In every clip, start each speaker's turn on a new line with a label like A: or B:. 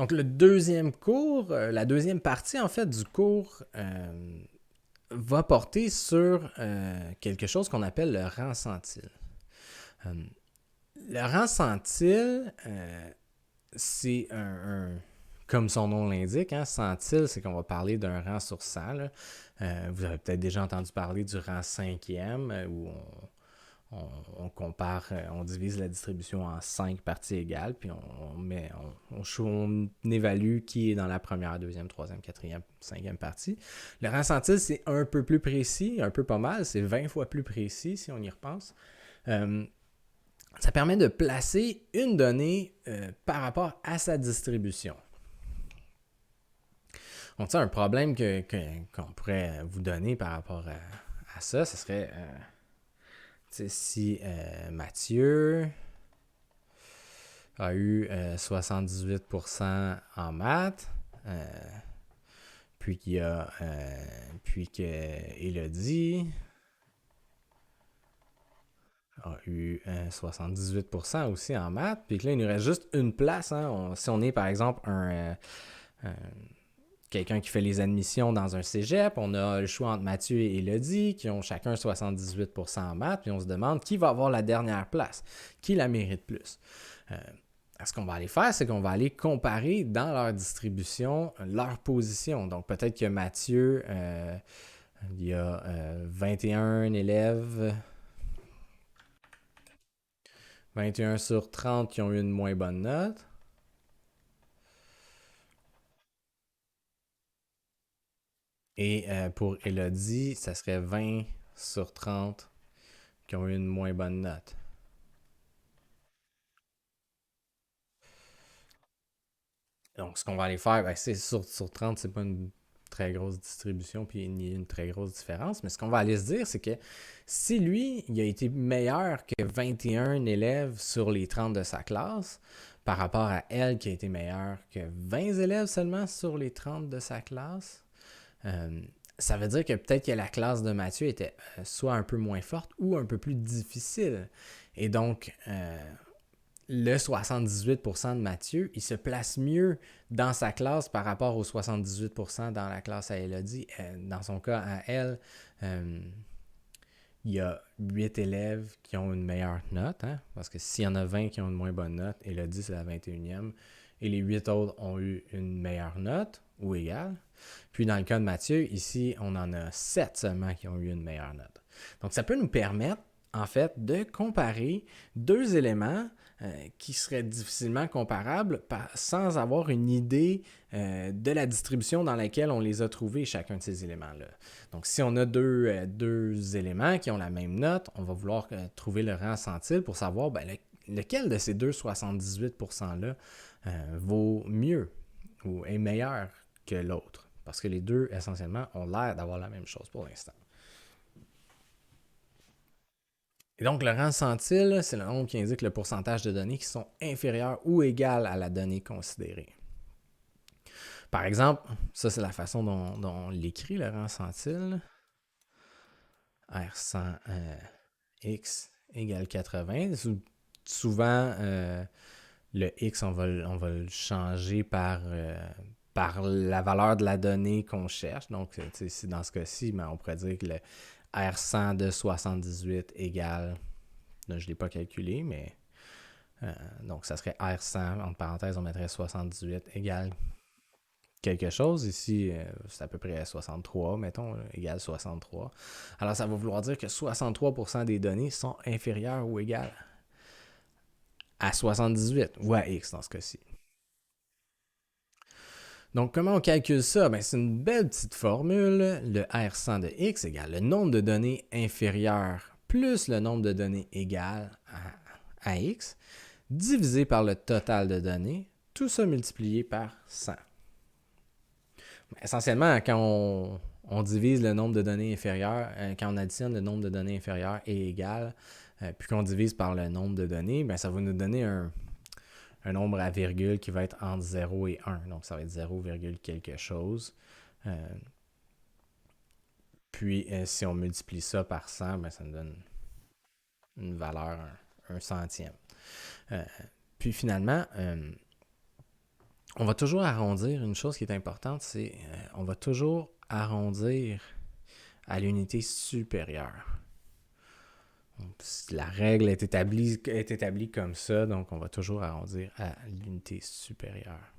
A: Donc, le deuxième cours, la deuxième partie, en fait, du cours va porter sur quelque chose qu'on appelle le rang centile. Euh, le rang centile, c'est comme son nom l'indique, hein, centile, c'est qu'on va parler d'un rang sur 100. Là. Vous avez peut-être déjà entendu parler du rang cinquième, où on compare, on divise la distribution en 5 parties égales, puis on évalue qui est dans la première, deuxième, troisième, quatrième, cinquième partie. Le rang centile, c'est un peu plus précis, un peu pas mal, c'est 20 fois plus précis si on y repense. Ça permet de placer une donnée par rapport à sa distribution. Donc, un problème qu'on pourrait vous donner par rapport à ça, ce serait si Mathieu a eu 78% en maths, puis que Elodie a eu 78% aussi en maths, puis que là, il nous reste juste une place. Hein. Si on est, par exemple, quelqu'un qui fait les admissions dans un cégep, on a le choix entre Mathieu et Elodie, qui ont chacun 78% en maths, puis on se demande qui va avoir la dernière place, qui la mérite plus. Ce qu'on va aller faire, c'est qu'on va aller comparer dans leur distribution leur position. Donc, peut-être que Mathieu, il y a 21 élèves, 21 sur 30 qui ont eu une moins bonne note. Et pour Elodie, ça serait 20 sur 30 qui ont eu une moins bonne note. Donc, ce qu'on va aller faire, c'est sur 30, c'est pas une très grosse distribution, puis ni une très grosse différence. Mais ce qu'on va aller se dire, c'est que si lui, il a été meilleur que 21 élèves sur les 30 de sa classe, par rapport à elle qui a été meilleure que 20 élèves seulement sur les 30 de sa classe, ça veut dire que peut-être que la classe de Mathieu était soit un peu moins forte ou un peu plus difficile. Et donc, le 78% de Mathieu, il se place mieux dans sa classe par rapport au 78% dans la classe à Elodie. Dans son cas, à elle, il y a 8 élèves qui ont une meilleure note, hein, parce que s'il y en a 20 qui ont une moins bonne note, Elodie, c'est la 21e, et les 8 autres ont eu une meilleure note, ou égale. Puis dans le cas de Mathieu, ici, on en a 7 seulement qui ont eu une meilleure note. Donc ça peut nous permettre, en fait, de comparer deux éléments qui seraient difficilement comparables sans avoir une idée de la distribution dans laquelle on les a trouvés, chacun de ces éléments-là. Donc, si on a deux éléments qui ont la même note, on va vouloir trouver le rang centile pour savoir lequel de ces deux 78%-là vaut mieux ou est meilleur que l'autre. Parce que les deux, essentiellement, ont l'air d'avoir la même chose pour l'instant. Et donc, le rang centile, c'est le nombre qui indique le pourcentage de données qui sont inférieures ou égales à la donnée considérée. Par exemple, ça, c'est la façon dont on l'écrit, le rang centile. R100x égale 80. Souvent, le x, on va le changer par la valeur de la donnée qu'on cherche. Donc, dans ce cas-ci, on pourrait dire que le R100 de 78 égale, là, je ne l'ai pas calculé, mais donc ça serait R100, entre parenthèses, on mettrait 78 égale quelque chose. Ici, c'est à peu près 63, mettons, égale 63. Alors, ça va vouloir dire que 63% des données sont inférieures ou égales à 78 ou à X dans ce cas-ci. Donc, comment on calcule ça? C'est une belle petite formule. Le R100 de X égale le nombre de données inférieures plus le nombre de données égales à X, divisé par le total de données, tout ça multiplié par 100. Essentiellement, quand on divise le nombre de données inférieures, quand on additionne le nombre de données inférieures et égal, puis qu'on divise par le nombre de données, ça va nous donner un nombre à virgule qui va être entre 0 et 1. Donc, ça va être 0, quelque chose. Puis, si on multiplie ça par 100, ça nous donne une valeur, un centième. Puis, finalement, On va toujours arrondir. Une chose qui est importante, c'est on va toujours arrondir à l'unité supérieure. Donc, la règle est établie comme ça, donc on va toujours arrondir à l'unité supérieure.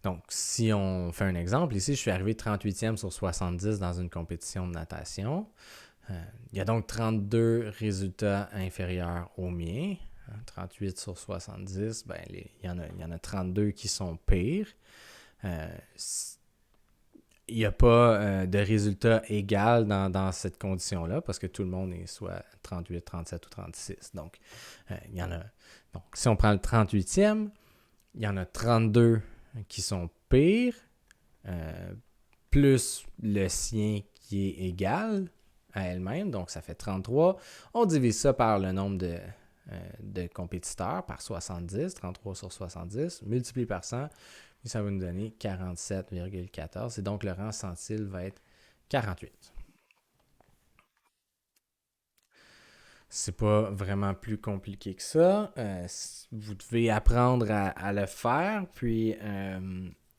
A: Donc, si on fait un exemple, ici, je suis arrivé 38e sur 70 dans une compétition de natation. Il y a donc 32 résultats inférieurs aux miens. 38 sur 70, ben, il y en a 32 qui sont pires. Euh, il n'y a pas de résultat égal dans cette condition-là parce que tout le monde est soit 38, 37 ou 36. Donc, il y en a. Donc, si on prend le 38e, il y en a 32 qui sont pires, plus le sien qui est égal à elle-même, donc ça fait 33. On divise ça par le nombre de compétiteurs, par 70, 33 sur 70, multiplié par 100, et ça va nous donner 47,14. Et donc le rang centile va être 48. C'est pas vraiment plus compliqué que ça. Vous devez apprendre à le faire, puis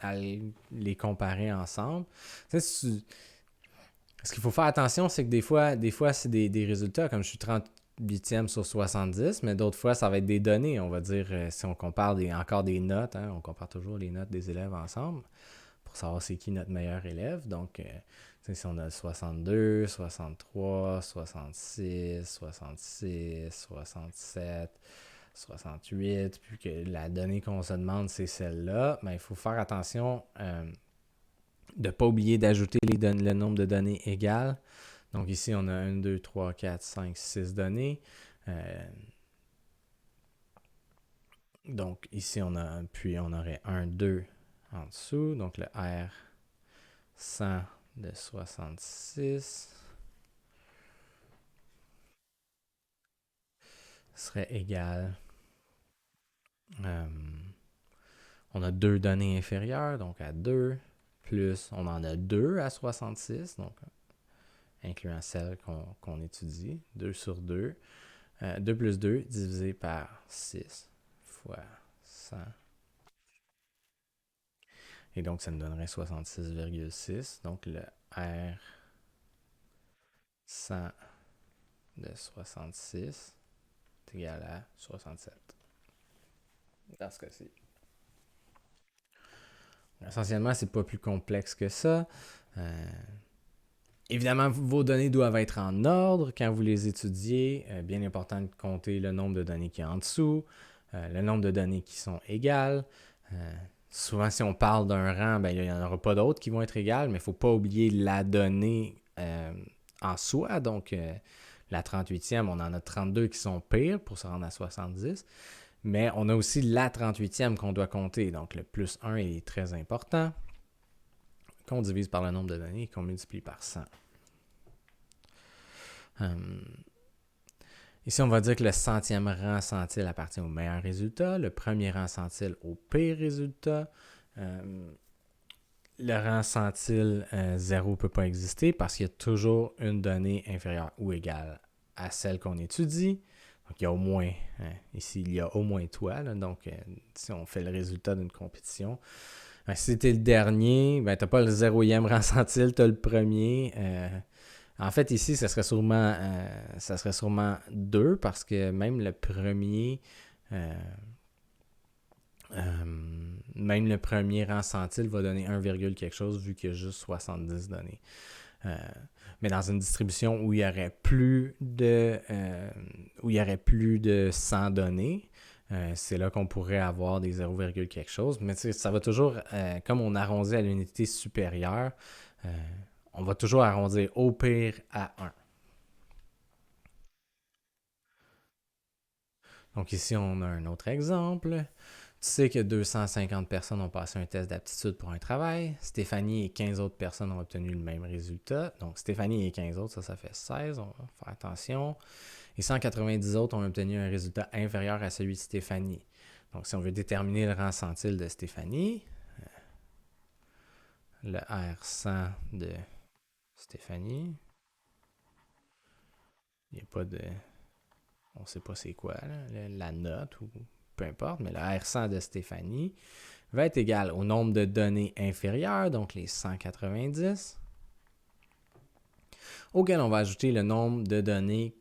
A: à les comparer ensemble. Ce qu'il faut faire attention, c'est que des fois c'est des résultats, comme je suis 38e sur 70, mais d'autres fois, ça va être des données. On va dire, si on compare encore des notes, hein, on compare toujours les notes des élèves ensemble pour savoir c'est qui notre meilleur élève. Donc, si on a 62, 63, 66, 66, 67, 68, puis que la donnée qu'on se demande, c'est celle-là, ben, il faut faire attention de ne pas oublier d'ajouter le nombre de données égales. Donc ici, on a 1, 2, 3, 4, 5, 6 données. Donc ici, puis on aurait 1, 2 en dessous. Donc le R 100 de 66 serait égal. Euh, on a deux données inférieures, donc à 2, plus on en a 2 à 66, donc incluant celle qu'on étudie, 2 sur 2. 2 plus 2 divisé par 6 fois 100. Et donc, ça nous donnerait 66,6. Donc, le R 100 de 66 est égal à 67. Dans ce cas-ci. Essentiellement, c'est pas plus complexe que ça. Évidemment, vos données doivent être en ordre quand vous les étudiez. Bien important de compter le nombre de données qui est en dessous, le nombre de données qui sont égales. Souvent, si on parle d'un rang, ben, il n'y en aura pas d'autres qui vont être égales, mais il ne faut pas oublier la donnée en soi. Donc, la 38e, on en a 32 qui sont pires pour se rendre à 70. Mais on a aussi la 38e qu'on doit compter. Donc, le plus 1 est très important, qu'on divise par le nombre de données et qu'on multiplie par 100. Ici, on va dire que le centième rang centile appartient au meilleur résultat, le premier rang centile au pire résultat. Le rang centile 0 ne peut pas exister parce qu'il y a toujours une donnée inférieure ou égale à celle qu'on étudie. Donc, il y a au moins, ici, il y a au moins toi. Là, donc, si on fait le résultat d'une compétition, si c'était le dernier, ben, tu n'as pas le zéroième rang centile, tu as le premier. En fait, ici, ça serait sûrement 2 parce que même le premier, même le premier rang centile va donner 1, quelque chose vu qu'il y a juste 70 données. Mais dans une distribution où il y aurait plus de 100 données, c'est là qu'on pourrait avoir des 0, quelque chose. Mais ça va toujours, comme on arrondit à l'unité supérieure, on va toujours arrondir au pire à 1. Donc ici, on a un autre exemple. Tu sais que 250 personnes ont passé un test d'aptitude pour un travail. Stéphanie et 15 autres personnes ont obtenu le même résultat. Donc Stéphanie et 15 autres, ça fait 16. On va faire attention. Et 190 autres ont obtenu un résultat inférieur à celui de Stéphanie. Donc si on veut déterminer le rang centile de Stéphanie, le R100 de Stéphanie, il n'y a pas de... On ne sait pas c'est quoi, là, la note ou peu importe, mais le R100 de Stéphanie va être égal au nombre de données inférieures, donc les 190, auquel on va ajouter le nombre de données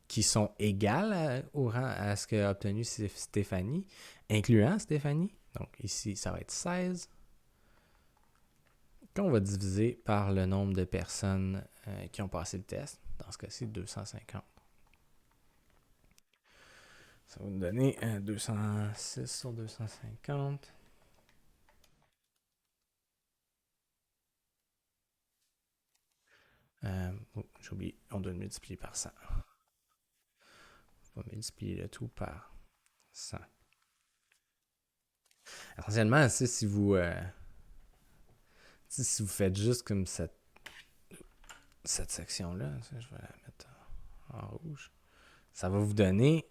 A: qui sont égales à ce qu'a obtenu Stéphanie, incluant Stéphanie. Donc ici, ça va être 16, qu'on va diviser par le nombre de personnes qui ont passé le test. Dans ce cas-ci, 250. Ça va nous donner 206 sur 250. J'ai oublié, on doit le multiplier par 100. On va multiplier le tout par 100. Essentiellement, si vous faites juste comme cette section-là, je vais la mettre en rouge, ça va vous donner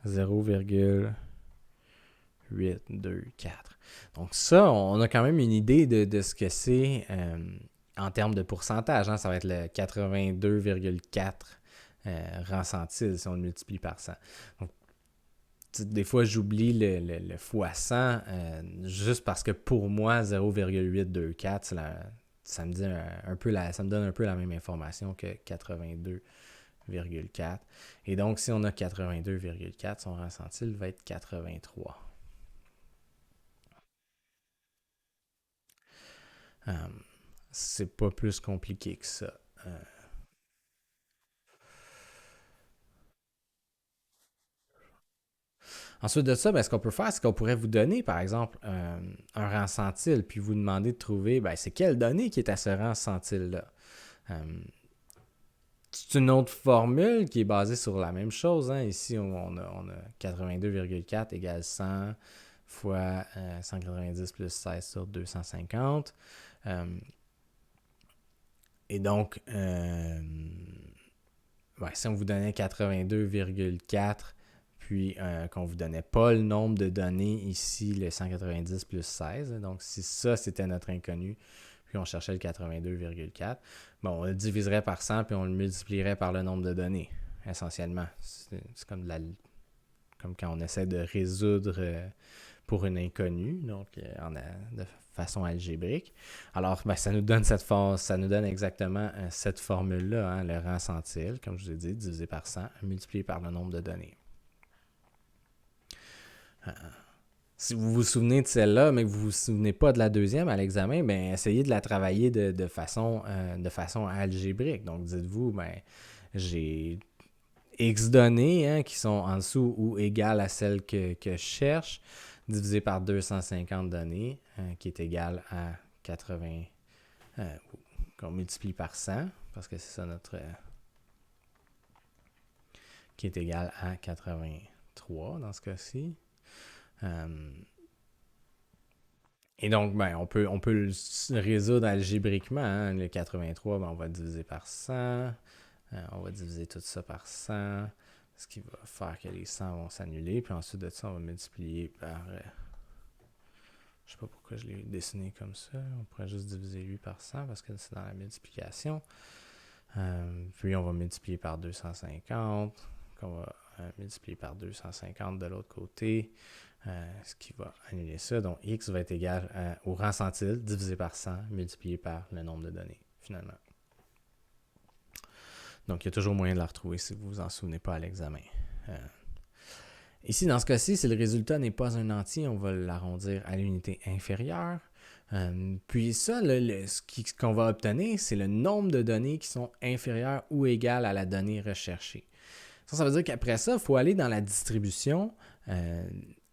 A: 0,824. Donc ça, on a quand même une idée de ce que c'est en termes de pourcentage. Hein, ça va être le 82,4 rang centile si on le multiplie par 100. Donc, des fois, j'oublie le fois 100 juste parce que pour moi, 0,824, ça me dit ça me donne un peu la même information que 82,4. Et donc, si on a 82,4, son rang centile va être 83. C'est pas plus compliqué que ça. Ensuite de ça, ce qu'on peut faire, c'est qu'on pourrait vous donner, par exemple, un rang centile, puis vous demander de trouver, c'est quelle donnée qui est à ce rang centile-là. C'est une autre formule qui est basée sur la même chose. Hein. Ici, on a 82,4 égale 100 fois 190 plus 16 sur 250. Et donc, si on vous donnait 82,4, puis qu'on ne vous donnait pas le nombre de données ici, le 190 plus 16, donc si ça, c'était notre inconnu, puis on cherchait le 82,4, on le diviserait par 100, puis on le multiplierait par le nombre de données, essentiellement. C'est comme quand on essaie de résoudre pour une inconnue, donc de façon algébrique. Alors, ça nous donne ça nous donne exactement cette formule-là, hein, le rang centile, comme je vous ai dit, divisé par 100, multiplié par le nombre de données. Si vous vous souvenez de celle-là, mais que vous ne vous souvenez pas de la deuxième à l'examen, essayez de la travailler de façon algébrique. Donc, dites-vous, j'ai X données hein, qui sont en dessous ou égales à celles que je cherche, divisé par 250 données, qui est égal à 80, qu'on multiplie par 100, parce que c'est ça notre... qui est égal à 83 dans ce cas-ci. Et donc, on peut le résoudre algébriquement. Hein. Le 83, on va le diviser par 100. On va diviser tout ça par 100. Ce qui va faire que les 100 vont s'annuler. Puis ensuite de ça, on va multiplier par... je sais pas pourquoi je l'ai dessiné comme ça. On pourrait juste diviser 8 par 100 parce que c'est dans la multiplication. Puis on va multiplier par 250. Qu'on va multiplier par 250 de l'autre côté. Ce qui va annuler ça. Donc, x va être égal au rang centile divisé par 100 multiplié par le nombre de données, finalement. Donc, il y a toujours moyen de la retrouver si vous ne vous en souvenez pas à l'examen. Ici, dans ce cas-ci, si le résultat n'est pas un entier, on va l'arrondir à l'unité inférieure. Puis ça, ce qu'on va obtenir, c'est le nombre de données qui sont inférieures ou égales à la donnée recherchée. Ça veut dire qu'après ça, il faut aller dans la distribution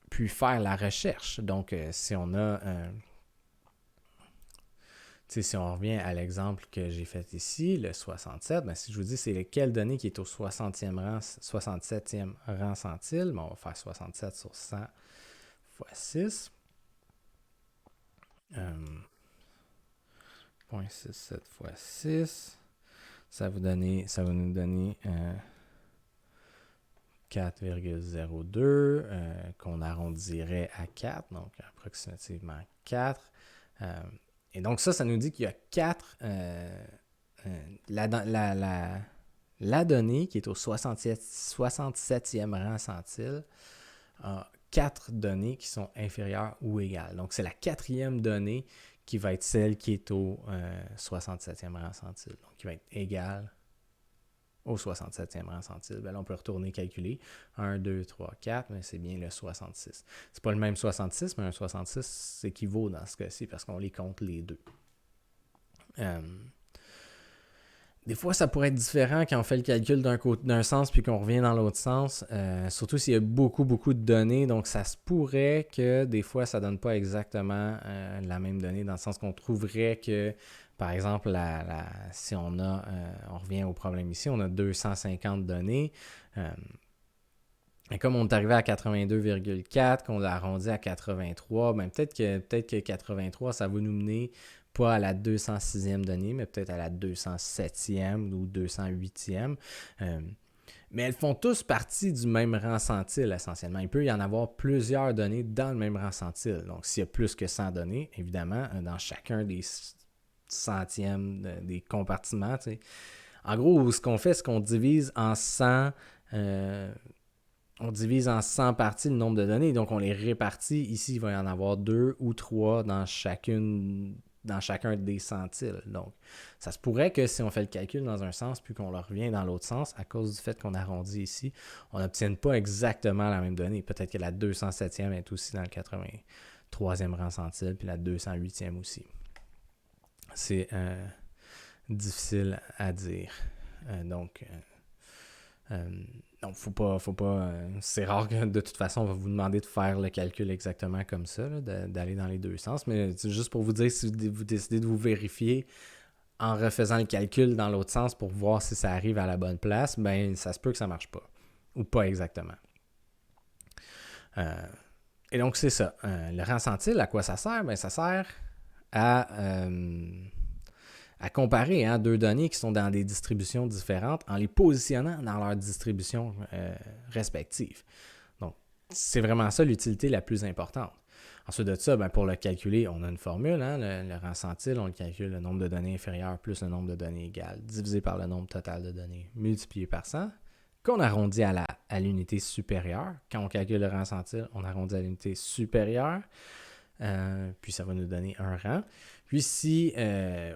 A: puis faire la recherche. Donc, si on a... si on revient à l'exemple que j'ai fait ici, le 67, si je vous dis c'est quelle donnée qui est au 67e rang centile, on va faire 67 sur 100 fois 6. 0.67 fois 6. Ça va nous donner 4,02 qu'on arrondirait à 4, donc approximativement 4. Et donc ça nous dit qu'il y a 4... La donnée, qui est au 67e rang centile, a 4 données qui sont inférieures ou égales. Donc, c'est la 4e donnée qui va être celle qui est au 67e rang centile. Donc, qui va être égale au 67e rang centile. Là, on peut retourner calculer. 1, 2, 3, 4, mais c'est bien le 66. C'est pas le même 66, mais un 66 équivaut dans ce cas-ci parce qu'on les compte les deux. Des fois, ça pourrait être différent quand on fait le calcul d'un sens puis qu'on revient dans l'autre sens, surtout s'il y a beaucoup de données. Donc, ça se pourrait que des fois, ça ne donne pas exactement la même donnée, dans le sens qu'on trouverait que, par exemple, si on revient au problème ici, on a 250 données. Et comme on est arrivé à 82,4, qu'on l'a arrondi à 83, ben peut-être que 83, ça va nous mener pas à la 206e donnée, mais peut-être à la 207e ou 208e. Mais elles font tous partie du même rang centile, essentiellement. Il peut y en avoir plusieurs données dans le même rang centile. Donc, s'il y a plus que 100 données, évidemment, dans chacun des centièmes des compartiments, tu sais. En gros, ce qu'on fait, c'est qu'on divise en 100... on divise en 100 parties le nombre de données, donc on les répartit. Ici, il va y en avoir 2 ou 3 dans chacun des centiles. Donc, ça se pourrait que si on fait le calcul dans un sens puis qu'on le revient dans l'autre sens, à cause du fait qu'on arrondit ici, on n'obtienne pas exactement la même donnée. Peut-être que la 207e est aussi dans le 83e rang centile, puis la 208e aussi. C'est difficile à dire. Donc, faut pas c'est rare que de toute façon on va vous demander de faire le calcul exactement comme ça, là, d'aller dans les deux sens, mais c'est juste pour vous dire, si vous décidez de vous vérifier en refaisant le calcul dans l'autre sens pour voir si ça arrive à la bonne place, ben ça se peut que ça marche pas, ou pas exactement. Et donc c'est ça, le rang centile, à quoi ça sert? Ben ça sert à comparer deux données qui sont dans des distributions différentes en les positionnant dans leurs distributions respectives. Donc, c'est vraiment ça l'utilité la plus importante. Ensuite de ça, pour le calculer, on a une formule, le rang centile, on le calcule le nombre de données inférieurs plus le nombre de données égales, divisé par le nombre total de données, multiplié par 100, qu'on arrondit à l'unité supérieure. Quand on calcule le rang centile, on arrondit à l'unité supérieure, puis ça va nous donner un rang. Puis si,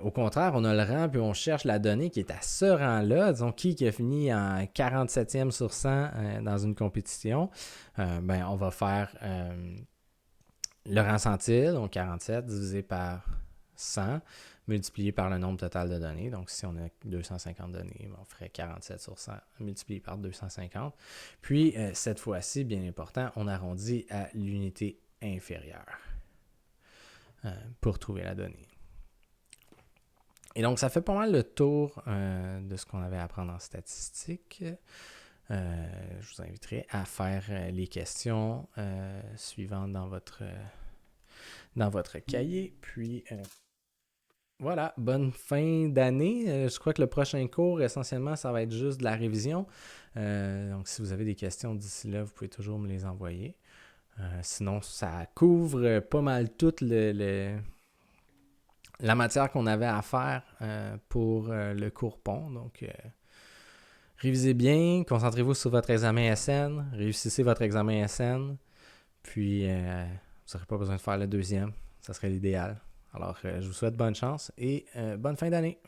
A: au contraire, on a le rang, puis on cherche la donnée qui est à ce rang-là, disons qui a fini en 47e sur 100 dans une compétition, on va faire le rang centile, donc 47, divisé par 100, multiplié par le nombre total de données. Donc, si on a 250 données, on ferait 47 sur 100 multiplié par 250. Puis, cette fois-ci, bien important, on arrondit à l'unité inférieure pour trouver la donnée. Et donc, ça fait pas mal le tour de ce qu'on avait à apprendre en statistique. Je vous inviterai à faire les questions suivantes dans votre cahier. Puis, voilà, bonne fin d'année. Je crois que le prochain cours, essentiellement, ça va être juste de la révision. Donc, si vous avez des questions d'ici là, vous pouvez toujours me les envoyer. Sinon, ça couvre pas mal toute la matière qu'on avait à faire pour le cours pont. Donc, révisez bien, concentrez-vous sur votre examen SN, réussissez votre examen SN, puis vous n'aurez pas besoin de faire le deuxième, ça serait l'idéal. Alors, je vous souhaite bonne chance et bonne fin d'année.